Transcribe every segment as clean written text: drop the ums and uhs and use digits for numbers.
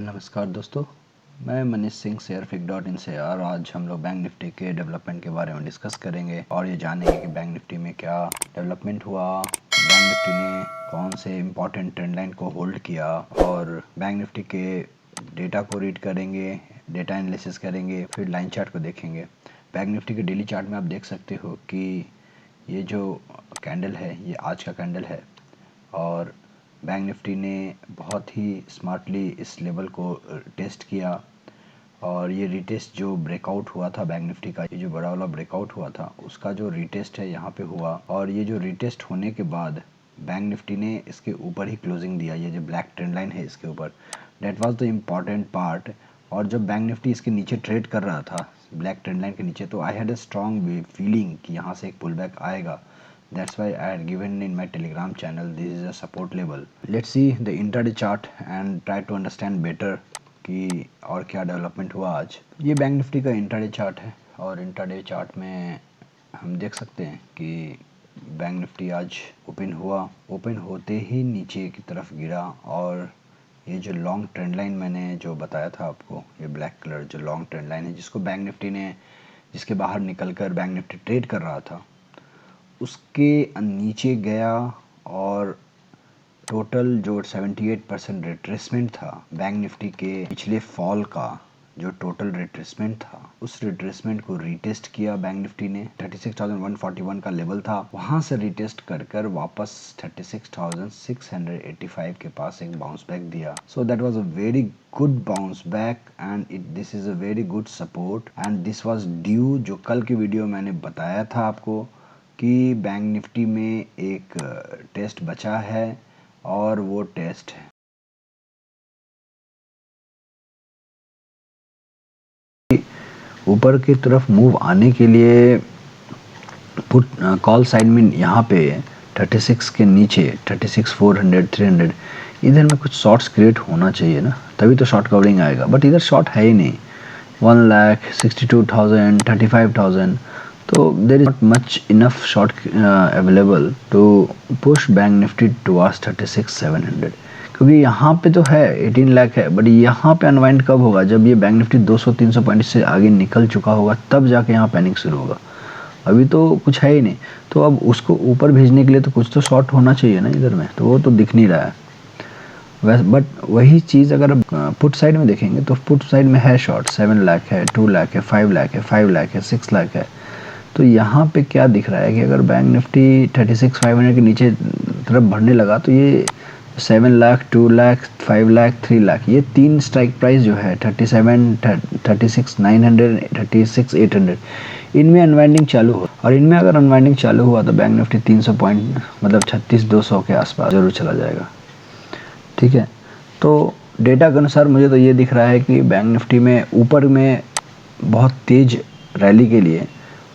नमस्कार दोस्तों, मैं मनीष सिंह शेयरफिक.इन से और आज हम लोग बैंक निफ्टी के डेवलपमेंट के बारे में डिस्कस करेंगे और ये जानेंगे कि बैंक निफ्टी में क्या डेवलपमेंट हुआ, बैंक निफ्टी ने कौन से इम्पोर्टेंट ट्रेंड लाइन को होल्ड किया और बैंक निफ्टी के डेटा को रीड करेंगे, डेटा एनालिसिस करेंगे, फिर लाइन चार्ट को देखेंगे। बैंक निफ्टी के डेली चार्ट में आप देख सकते हो कि ये जो कैंडल है ये आज का कैंडल है और बैंक निफ्टी ने बहुत ही स्मार्टली इस लेवल को टेस्ट किया और ये रीटेस्ट जो ब्रेकआउट हुआ था बैंक निफ्टी का, ये जो बड़ा वाला ब्रेकआउट हुआ था उसका जो रीटेस्ट है यहाँ पे हुआ और ये जो रीटेस्ट होने के बाद बैंक निफ्टी ने इसके ऊपर ही क्लोजिंग दिया। ये जो ब्लैक ट्रेंड लाइन है इसके ऊपर, that was the important part. और जब बैंक निफ्टी इसके नीचे ट्रेड कर रहा था ब्लैक ट्रेंड लाइन के नीचे, तो I had a strong feeling कि यहाँ से एक पुल बैक आएगा। That's why I had given in my Telegram channel this is a support level. Let's see the intraday chart and try to understand better कि और क्या development हुआ आज। ये बैंक निफ्टी का इंट्राडे चार्ट है और इंट्राडे चार्ट में हम देख सकते हैं कि बैंक निफ्टी आज ओपन होते ही नीचे की तरफ गिरा और ये जो लॉन्ग ट्रेंड लाइन मैंने जो बताया था आपको, ये ब्लैक कलर जो लॉन्ग ट्रेंड लाइन है जिसको बैंक निफ्टी ने, जिसके बाहर निकलकर बैंक निफ्टी ट्रेड कर रहा था, उसके नीचे गया और टोटल जो 78% रिट्रेसमेंट था बैंक निफ्टी के पिछले फॉल का, जो टोटल रिट्रेसमेंट था उस रिट्रेसमेंट को रीटेस्ट किया बैंक निफ्टी ने। 36,141 का लेवल था, वहां से रीटेस्ट कर कर वापस 36,685 के पास एक बाउंस बैक दिया। So that was a very good bounce back and this is a very good support and this was due, जो कल की वीडियो मैंने बताया था आपको कि बैंक निफ्टी में एक टेस्ट बचा है और वो टेस्ट है ऊपर की तरफ मूव आने के लिए पुट कॉल साइड में यहाँ पे 36 के नीचे 36,400 300 इधर में कुछ शॉर्ट्स क्रिएट होना चाहिए ना, तभी तो शॉर्ट कवरिंग आएगा। बट इधर शॉर्ट है ही नहीं। 1,62,000 35,000, तो there is not much enough short available to push bank nifty towards 36,700, क्योंकि यहाँ पे तो है 18 लाख है। बट यहाँ पे अनवाइंड कब होगा? जब ये बैंक निफ्टी 200-300 पॉइंट से आगे निकल चुका होगा, तब जाके यहाँ पैनिक शुरू होगा। अभी तो कुछ है ही नहीं, तो अब उसको ऊपर भेजने के लिए तो कुछ तो शॉर्ट होना चाहिए ना इधर में, तो वो तो दिख नहीं रहा है। बट वही चीज़ अगर पुट साइड में देखेंगे तो पुट साइड में है शॉर्ट, 7 लाख है, 2 लाख है, 5 लाख है, 5 लाख है, 6 लाख है। तो यहाँ पे क्या दिख रहा है कि अगर बैंक निफ्टी 36,500 के नीचे तरफ बढ़ने लगा तो ये 7 लाख, 2 लाख, 5 लाख, 3 लाख, ये तीन स्ट्राइक प्राइस जो है 37, 36,900, 36,800, इनमें अनवाइंडिंग चालू हो। और इनमें अगर अनवाइंडिंग चालू हुआ तो बैंक निफ्टी 300 पॉइंट मतलब 36,200 के आसपास जरूर चला जाएगा। ठीक है, तो डेटा के अनुसार मुझे तो ये दिख रहा है कि बैंक निफ्टी में ऊपर में बहुत तेज रैली के लिए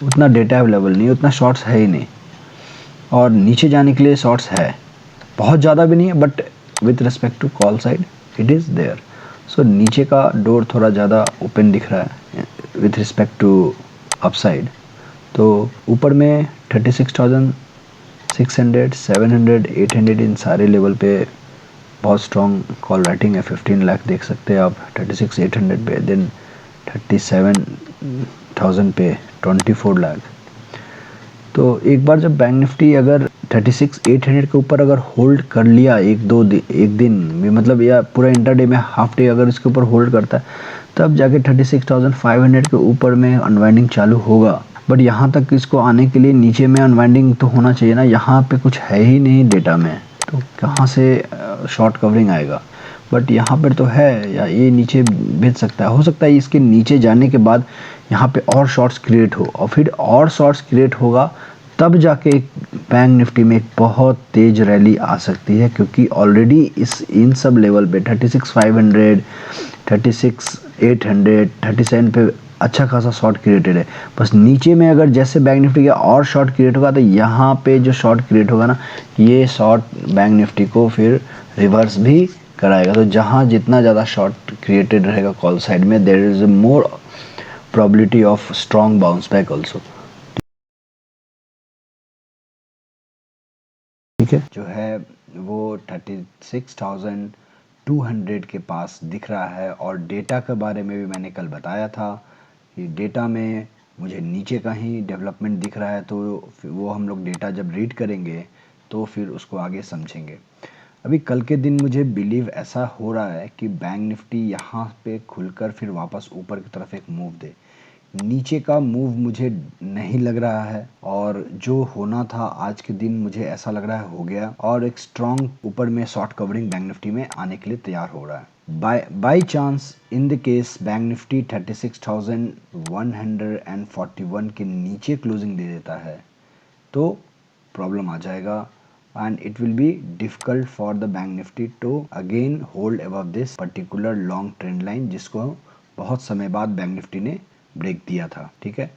उतना डेटा अवेलेबल नहीं, उतना शॉर्ट्स है ही नहीं, और नीचे जाने के लिए शॉर्ट्स है, बहुत ज़्यादा भी नहीं है, but with respect to call side it is there. So नीचे का डोर थोड़ा ज़्यादा ओपन दिख रहा है विथ रिस्पेक्ट टू अपसाइड। तो ऊपर में 36,600, 700, 800 इन सारे लेवल पे बहुत स्ट्रॉन्ग कॉल राइटिंग है। 15 लाख देख सकते हैं आप 36,800 पे, देन 37,000 पे 24 लाख। तो एक बार जब बैंक निफ्टी अगर 36,800 के ऊपर अगर होल्ड कर लिया एक दिन में, मतलब या पूरा इंटरडे में हाफ डे अगर इसके ऊपर होल्ड करता है, तब जाके 36,500 के ऊपर में अनवाइंडिंग चालू होगा। बट यहाँ तक इसको आने के लिए नीचे में अनवाइंडिंग तो होना चाहिए ना, यहाँ पे कुछ है ही नहीं डेटा में, तो कहाँ से शॉर्ट कवरिंग आएगा? बट यहाँ पर तो है, या ये नीचे भेज सकता है, हो सकता है इसके नीचे जाने के बाद यहाँ पे और शॉर्ट्स क्रिएट हो और फिर और शॉर्ट्स क्रिएट होगा, तब जाके बैंक निफ्टी में एक बहुत तेज रैली आ सकती है, क्योंकि ऑलरेडी इन सब लेवल पे 36,500, 36,800, 37 पे अच्छा खासा शॉर्ट क्रिएटेड है। बस नीचे में अगर जैसे बैंक निफ्टी का और शॉर्ट क्रिएट होगा, तो यहाँ पे जो शॉर्ट क्रिएट होगा ना, ये शॉर्ट बैंक निफ्टी को फिर रिवर्स भी कराएगा। तो जहाँ जितना ज़्यादा शॉर्ट क्रिएटेड रहेगा कॉल साइड में, there is more probability of strong bounce back also. ठीक है, जो है वो 36,000 200 के पास दिख रहा है। और डेटा के बारे में भी मैंने कल बताया था कि डेटा में मुझे नीचे का ही डेवलपमेंट दिख रहा है, तो वो हम लोग डेटा जब रीड करेंगे तो फिर उसको आगे समझेंगे। अभी कल के दिन मुझे बिलीव ऐसा हो रहा है कि बैंक निफ्टी यहाँ पे खुलकर फिर वापस ऊपर की तरफ एक मूव दे। नीचे का मूव मुझे नहीं लग रहा है, और जो होना था आज के दिन मुझे ऐसा लग रहा है हो गया, और एक स्ट्रॉन्ग ऊपर में शॉर्ट कवरिंग बैंक निफ्टी में आने के लिए तैयार हो रहा है। By chance in the case bank Nifty 36,141 के नीचे क्लोजिंग दे देता है तो प्रॉब्लम आ जाएगा, and it will be difficult for the bank nifty to again hold above this particular long trend line जिसको बहुत समय बाद बैंक निफ्टी ने ब्रेक दिया था। ठीक है,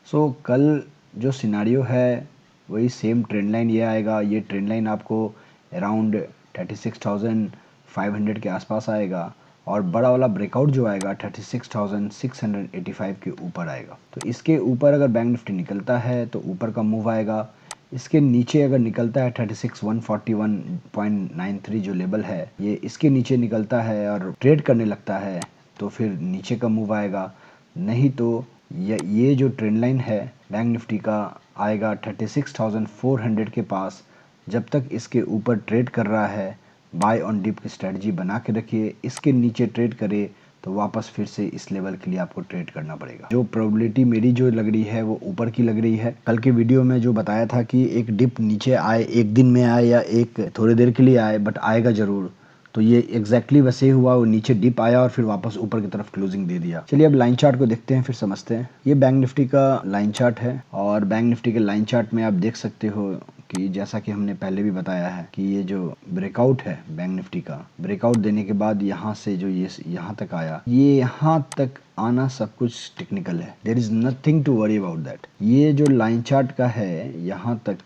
सो कल जो सिनारियो है वही सेम ट्रेंड लाइन ये आएगा। ये ट्रेंड लाइन आपको अराउंड 36,500 के आसपास आएगा, और बड़ा वाला ब्रेकआउट जो आएगा 36,685 के ऊपर आएगा। तो इसके ऊपर अगर बैंक निफ्टी निकलता है तो ऊपर का मूव आएगा। इसके नीचे अगर निकलता है 36,141.93 जो लेवल है, ये इसके नीचे निकलता है और ट्रेड करने लगता है तो फिर नीचे का मूव आएगा। नहीं तो ये जो ट्रेंड लाइन है बैंक निफ्टी का आएगा 36,400 के पास। जब तक इसके ऊपर ट्रेड कर रहा है, बाय ऑन डिप की स्ट्रेटजी बना के रखिए। इसके नीचे ट्रेड करे तो वापस फिर से इस लेवल के लिए आपको ट्रेड करना पड़ेगा। जो प्रोबेबिलिटी मेरी जो लग रही है वो ऊपर की लग रही है। कल के वीडियो में जो बताया था कि एक डिप नीचे आए, एक दिन में आए या एक थोड़ी देर के लिए आए, बट आएगा जरूर, तो ये एग्जैक्टली वैसे ही हुआ। वो नीचे डिप आया और फिर वापस ऊपर की तरफ क्लोजिंग दे दिया। चलिए अब लाइन चार्ट को देखते हैं, फिर समझते हैं। ये बैंक निफ्टी का लाइन चार्ट है, और बैंक निफ्टी के लाइन चार्ट में आप देख सकते हो कि जैसा कि हमने पहले भी बताया है कि ये जो ब्रेकआउट है बैंक निफ्टी का, ब्रेकआउट देने के बाद यहाँ से जो ये यहाँ तक आया, ये यहाँ तक आना सब कुछ टेक्निकल है। There is nothing to worry about that. ये जो लाइन चार्ट का है यहाँ तक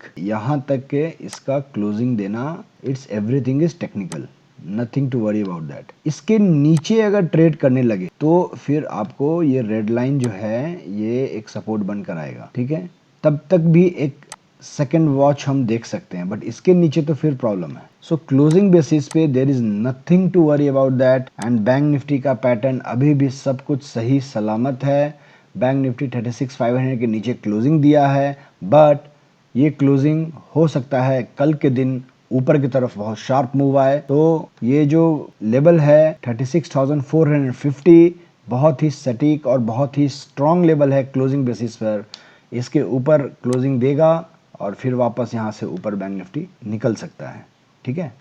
के इसका क्लोजिंग देना, it's everything is technical, nothing to worry about that. इसके नीचे अगर ट्रेड करने लगे तो फिर आपको ये रेड लाइन जो है ये एक सपोर्ट बनकर आएगा। ठीक है, तब तक भी एक सेकेंड वॉच हम देख सकते हैं, बट इसके नीचे तो फिर प्रॉब्लम है। सो क्लोजिंग बेसिस पे there is nothing to worry about that. And bank nifty का पैटर्न अभी भी सब कुछ सही सलामत है। बैंक निफ्टी 36,500 के नीचे क्लोजिंग दिया है, बट ये क्लोजिंग हो सकता है कल के दिन ऊपर की तरफ बहुत शार्प मूव आए। तो ये जो लेवल है 36,450 बहुत ही सटीक और बहुत ही स्ट्रॉन्ग लेवल है क्लोजिंग बेसिस पर। इसके ऊपर क्लोजिंग देगा और फिर वापस यहाँ से ऊपर बैंक निफ्टी निकल सकता है। ठीक है,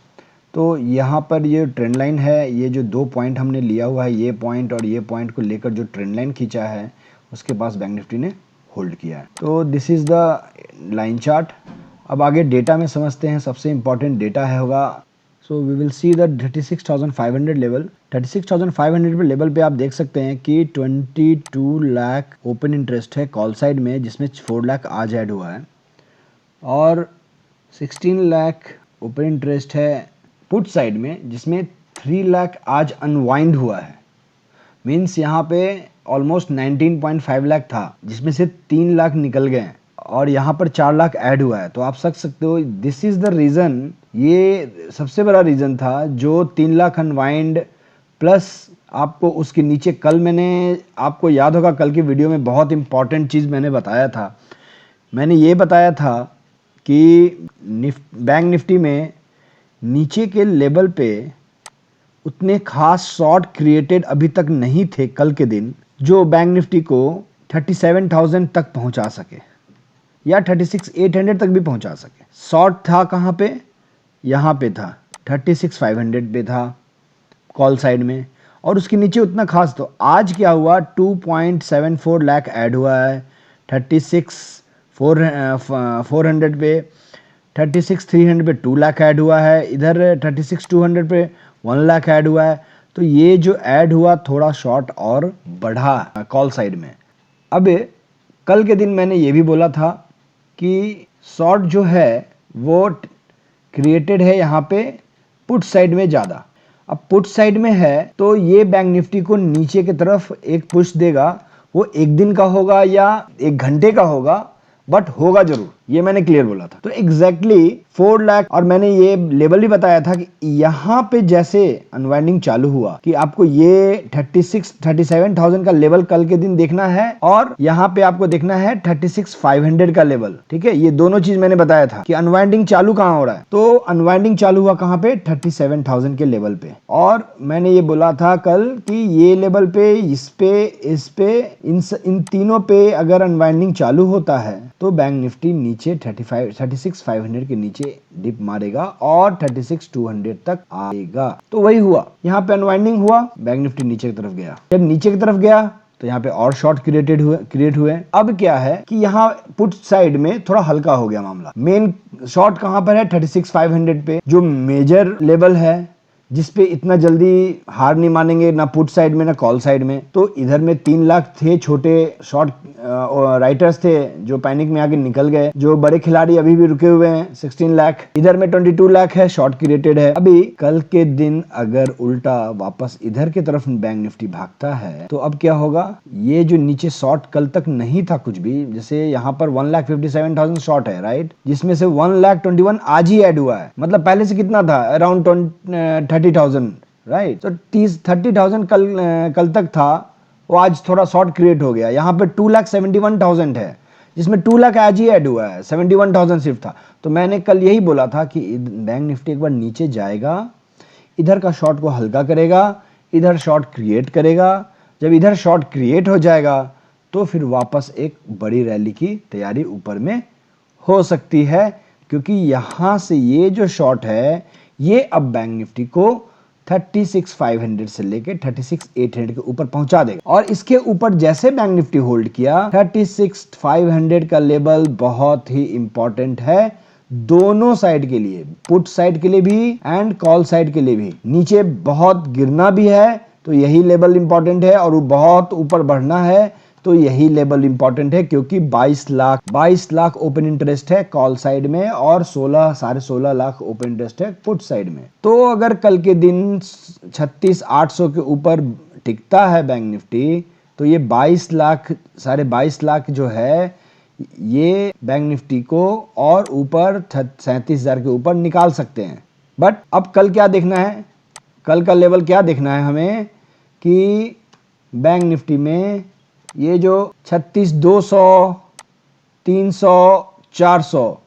तो यहाँ पर ये ट्रेंड लाइन है। ये जो दो पॉइंट हमने लिया हुआ है, ये पॉइंट और ये पॉइंट को लेकर जो ट्रेंड लाइन खींचा है उसके पास बैंक निफ्टी ने होल्ड किया है। तो this is the line chart. अब आगे डेटा में समझते हैं। सबसे इम्पॉर्टेंट डेटा है होगा, so we will see the 36,500 level. 36,500 पे लेवल पे आप देख सकते हैं कि 22 लाख ओपन इंटरेस्ट है कॉल साइड में, जिसमें 4 लाख आज ऐड हुआ है, और 16 लाख ओपन इंटरेस्ट है पुट साइड में, जिसमें 3 लाख आज अनवाइंड हुआ है। मीन्स यहाँ पे ऑलमोस्ट 19.5 लाख था, जिसमें से 3 लाख निकल गए हैं, और यहाँ पर 4 लाख ऐड हुआ है। तो आप समझ सकते हो दिस इज द रीज़न, ये सबसे बड़ा रीज़न था जो 3 लाख अनवाइंड प्लस आपको उसके नीचे, कल मैंने आपको याद होगा कल की वीडियो में बहुत इंपॉर्टेंट चीज़ मैंने बताया था। मैंने ये बताया था कि बैंक निफ्टी में नीचे के लेवल पे उतने खास शॉर्ट क्रिएटेड अभी तक नहीं थे कल के दिन, जो बैंक निफ्टी को 37,000 तक पहुंचा सके या 36,800 तक भी पहुंचा सके। शॉर्ट था कहाँ पे? यहाँ पे था 36,500 पे था कॉल साइड में, और उसके नीचे उतना खास। तो आज क्या हुआ, 2.74 लाख ऐड हुआ है 36,400 पे, 36,300 पे 2 लाख ऐड हुआ है, इधर 36,200 पे 1 लाख ऐड हुआ है। तो ये जो ऐड हुआ थोड़ा शॉर्ट और बढ़ा कॉल साइड में। अब कल के दिन मैंने ये भी बोला था कि शॉर्ट जो है वो क्रिएटेड है यहाँ पे पुट साइड में ज़्यादा। अब पुट साइड में है तो ये बैंक निफ्टी को नीचे की तरफ एक पुश देगा। वो एक दिन का होगा या एक घंटे का होगा, बट होगा जरूर, ये मैंने क्लियर बोला था। तो एग्जैक्टली 4 लाख, और मैंने ये लेवल भी बताया था कि यहां पे जैसे अनवाइंडिंग चालू हुआ कि आपको ये 37,000 का लेवल कल के दिन देखना है, और यहां पे आपको देखना है 36,500 का लेवल। ठीक है, ये दोनों चीज मैंने बताया था कि अनवाइंडिंग चालू कहां हो रहा है। तो अनवाइंडिंग चालू हुआ कहां पे, 37,000 के लेवल पे। और मैंने ये बोला था कल कि ये लेवल पे, इस पे, इन तीनों पे अगर अनवाइंडिंग चालू होता है तो बैंक निफ्टी नीचे 36,500 के नीचे डिप मारेगा और 36,200 तक आएगा। तो वही हुआ, यहाँ पे अनवाइंडिंग हुआ, बैंक निफ्टी नीचे की तरफ गया। जब नीचे की तरफ गया तो यहाँ पे और शॉर्ट क्रिएट हुए। अब क्या है कि यहाँ पुट साइड में थोड़ा हल्का हो गया मामला। मेन शॉर्ट कहां पर है, 36,500 पे, जो मेजर लेवल है जिसपे इतना जल्दी हार नहीं मानेंगे ना पुट साइड में ना कॉल साइड में। तो इधर में 3 लाख थे छोटे शॉर्ट राइटर्स थे जो पैनिक में आके निकल गए। जो बड़े खिलाड़ी अभी भी रुके हुए हैं 16 लाख। इधर में 22 लाख है शॉर्ट क्रिएटेड है। अभी कल के दिन अगर उल्टा वापस इधर की तरफ बैंक निफ्टी भागता है तो अब क्या होगा, ये जो नीचे शॉर्ट कल तक नहीं था कुछ भी, जैसे यहाँ पर 1,57,000 शॉर्ट है राइट, जिसमें से 1,21,000 आज ही ऐड हुआ है। मतलब पहले से कितना था, अराउंड 30,000 राइट। तो 30,000 कल तक था, वो आज थोड़ा शॉर्ट क्रिएट हो गया। यहाँ पे 2,71,000 है जिसमें 2 लाख आज ही ऐड हुआ है, 71,000 सिर्फ था। तो मैंने कल यही बोला था कि बैंक निफ्टी एक बार नीचे जाएगा, इधर का शॉर्ट को हल्का करेगा, इधर शॉर्ट क्रिएट करेगा। जब इधर शॉर्ट क्रिएट हो जाएगा तो फिर वापस एक बड़ी रैली की तैयारी ऊपर में हो सकती है, क्योंकि यहां से ये जो शॉर्ट है ये अब बैंक निफ्टी को 36,500 से लेके 36,800 के ऊपर पहुंचा देगा। और इसके ऊपर जैसे बैंक निफ्टी होल्ड किया, 36,500 का लेवल बहुत ही इंपॉर्टेंट है दोनों साइड के लिए, पुट साइड के लिए भी एंड कॉल साइड के लिए भी। नीचे बहुत गिरना भी है तो यही लेवल इंपॉर्टेंट है, और बहुत ऊपर बढ़ना है तो यही लेवल इंपॉर्टेंट है, क्योंकि 22 लाख ओपन इंटरेस्ट है कॉल साइड में और 16 लाख ओपन इंटरेस्ट है पुट साइड में। तो अगर कल के दिन 36,800 के ऊपर टिकता है बैंक निफ्टी तो ये 22 लाख जो है ये बैंक निफ्टी को और ऊपर 37,000 के ऊपर निकाल सकते हैं। बट अब कल क्या देखना है, कल का लेवल क्या देखना है हमें कि बैंक निफ्टी में ये जो 36,200, 300, 400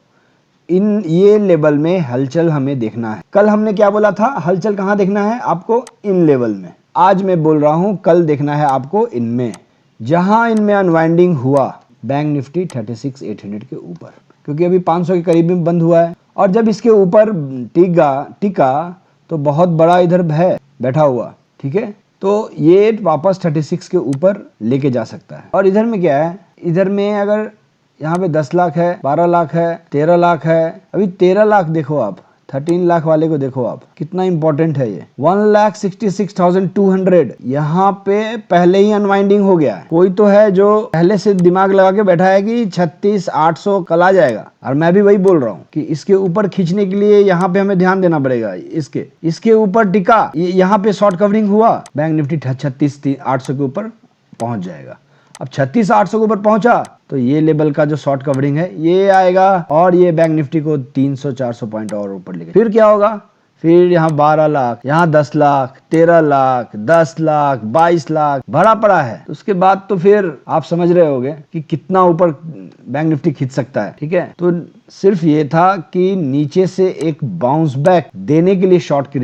ये लेवल में हलचल हमें देखना है। कल हमने क्या बोला था, हलचल कहां देखना है आपको, इन लेवल में। आज मैं बोल रहा हूं कल देखना है आपको इनमें, जहां इनमें अनवाइंडिंग हुआ बैंक निफ्टी 36,800 के ऊपर, क्योंकि अभी 500 के करीब में बंद हुआ है। और जब इसके ऊपर टिका तो बहुत बड़ा इधर है बैठा हुआ, ठीक है, तो ये वापस 36 के ऊपर लेके जा सकता है। और इधर में क्या है, इधर में अगर यहाँ पे 10 लाख है, 12 लाख है, 13 लाख है। अभी 13 लाख देखो आप, 13 लाख वाले को देखो आप, कितना इंपॉर्टेंट है ये। 1,66,200 यहाँ पे पहले ही अनवाइंडिंग हो गया है। कोई तो है जो पहले से दिमाग लगा के बैठा है कि 36,800 कल आ जाएगा, और मैं भी वही बोल रहा हूँ कि इसके ऊपर खींचने के लिए यहाँ पे हमें ध्यान देना पड़ेगा। इसके ऊपर टिका, यहाँ पे शॉर्ट कवरिंग हुआ, बैंक निफ्टी 36,800 के ऊपर पहुंच जाएगा। अब 36,800 के ऊपर पहुंचा तो ये लेवल का जो शॉर्ट कवरिंग है ये आएगा, और ये बैंक निफ्टी को 300-400 पॉइंट और ऊपर लेके, फिर क्या होगा, फिर यहाँ 12 लाख, यहाँ 10 लाख, 13 लाख, 10 लाख, 22 लाख भरा पड़ा है। तो उसके बाद तो फिर आप समझ रहे होगे कि कितना ऊपर बैंक निफ्टी खींच सकता है। ठीक है, तो सिर्फ ये था कि नीचे से एक बाउंस बैक देने के लिए शॉर्ट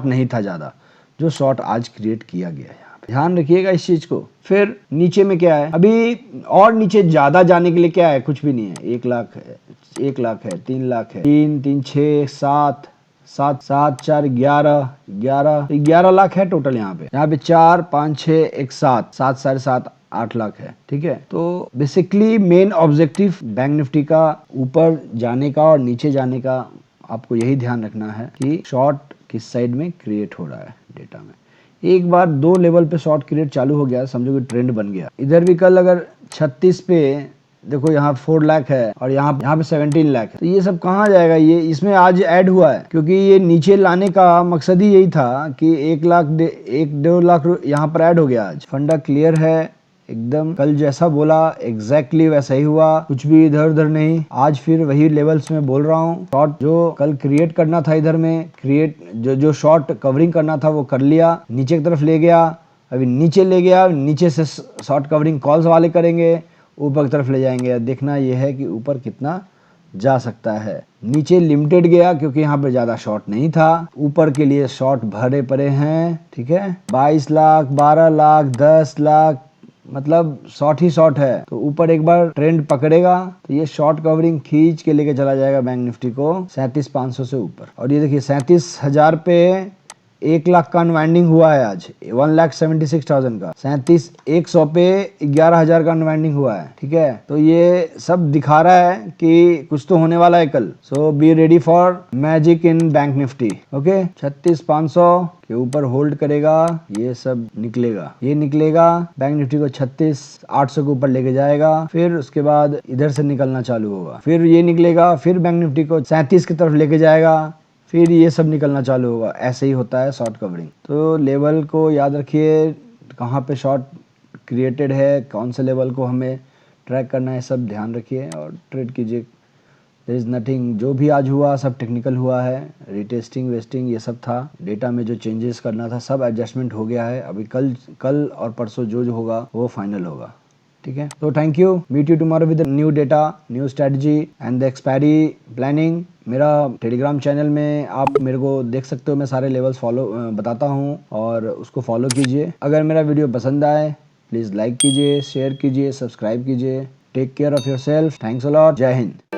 नहीं था ज्यादा, जो शॉर्ट आज क्रिएट किया गया है। ध्यान रखिएगा इस चीज को। फिर नीचे में क्या है, अभी और नीचे ज्यादा जाने के लिए क्या है, कुछ भी नहीं है। 1 लाख है, 1 लाख है, 3 लाख है, 3 6 7 7 7 4 11 लाख है टोटल। यहाँ पे 4 5 6 1 7 7 साढ़े 7 8 लाख है। ठीक है, तो basically main objective bank nifty का ऊपर जाने का और नीचे जाने का आपको यही ध्यान रखना है कि शॉर्ट किस साइड में क्रिएट हो रहा है डेटा में। एक बार 2 लेवल पे शॉर्ट क्रिएट चालू हो गया, समझो कि ट्रेंड बन गया। इधर भी कल अगर 36 पे देखो, यहाँ 4 लाख है और यहाँ पे 17 लाख है, तो ये सब कहाँ जाएगा, ये इसमें आज ऐड हुआ है, क्योंकि ये नीचे लाने का मकसद ही यही था कि 1 लाख 1-1.5 लाख यहाँ पर ऐड हो गया। आज फंडा क्लियर है, एकदम कल जैसा बोला एग्जैक्टली वैसा ही हुआ, कुछ भी इधर उधर नहीं। आज फिर वही लेवल्स में बोल रहा हूँ। शॉर्ट जो कल क्रिएट करना था इधर में जो शॉर्ट कवरिंग करना था वो कर लिया, नीचे की तरफ ले गया, अभी नीचे ले गया, नीचे से शॉर्ट कवरिंग कॉल्स वाले करेंगे, ऊपर की तरफ ले जाएंगे। देखना यह है कि ऊपर कितना जा सकता है। नीचे लिमिटेड गया क्योंकि यहाँ पे ज्यादा शॉर्ट नहीं था, ऊपर के लिए शॉर्ट भरे पड़े हैं। ठीक है, 22 लाख, 12 लाख, 10 लाख, मतलब शॉर्ट ही शॉर्ट है। तो ऊपर एक बार ट्रेंड पकड़ेगा तो ये शॉर्ट कवरिंग खींच के लेके चला जाएगा बैंक निफ्टी को 37,500 से ऊपर। और ये देखिए 37,000 पे 1 लाख का अनवाइंडिंग हुआ है आज, 1,76,000 का। 37,100 पे 11,000 का अनवाइंडिंग हुआ है। ठीक है, तो ये सब दिखा रहा है कि कुछ तो होने वाला है कल। So be ready for magic in Bank Nifty. Okay, 36,500 के ऊपर होल्ड करेगा, ये सब निकलेगा, ये निकलेगा, बैंक निफ्टी को 36,800 के ऊपर लेके जाएगा, फिर उसके बाद इधर से निकलना चालू होगा, फिर ये निकलेगा, फिर बैंक निफ्टी को 37 की तरफ लेके जाएगा, फिर ये सब निकलना चालू होगा। ऐसे ही होता है शॉर्ट कवरिंग। तो लेवल को याद रखिए, कहाँ पे शॉर्ट क्रिएटेड है, कौन से लेवल को हमें ट्रैक करना है, सब ध्यान रखिए और ट्रेड कीजिए। देयर इज़ नथिंग, जो भी आज हुआ सब टेक्निकल हुआ है, रिटेस्टिंग वेस्टिंग ये सब था, डेटा में जो चेंजेस करना था सब एडजस्टमेंट हो गया है। अभी कल और परसों जो होगा वो फाइनल होगा। ठीक है, तो thank you, meet you tomorrow with new data, new strategy and the expiry planning. मेरा टेलीग्राम चैनल में आप मेरे को देख सकते हो, मैं सारे लेवल्स फॉलो बताता हूँ और उसको फॉलो कीजिए। अगर मेरा वीडियो पसंद आए प्लीज़ लाइक कीजिए, शेयर कीजिए, सब्सक्राइब कीजिए। Take care of yourself. Thanks a lot. जय हिंद।